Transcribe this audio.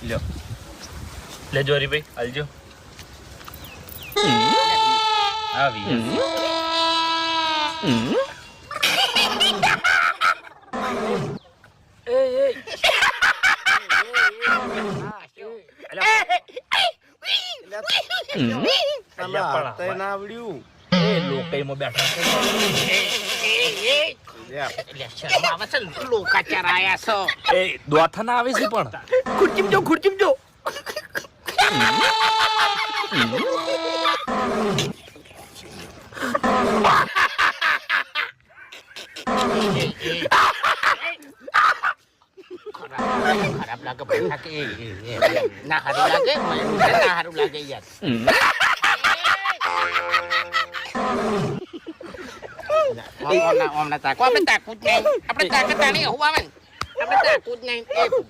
લ્યો લેજો હરીભાઈ હાલજો આવી લોકઈમાં બેઠા એ દોથા ના આવે છે પણ ખુરચીમ જો ખરાબ લાગે બેઠા કે ના હારું લાગે મને ના હારું લાગે યાર ઓમના તાકો આપણે તાકું જ નહીં આપણે તાકાત નહીં હું આવે આપણે તાકું જ નહીં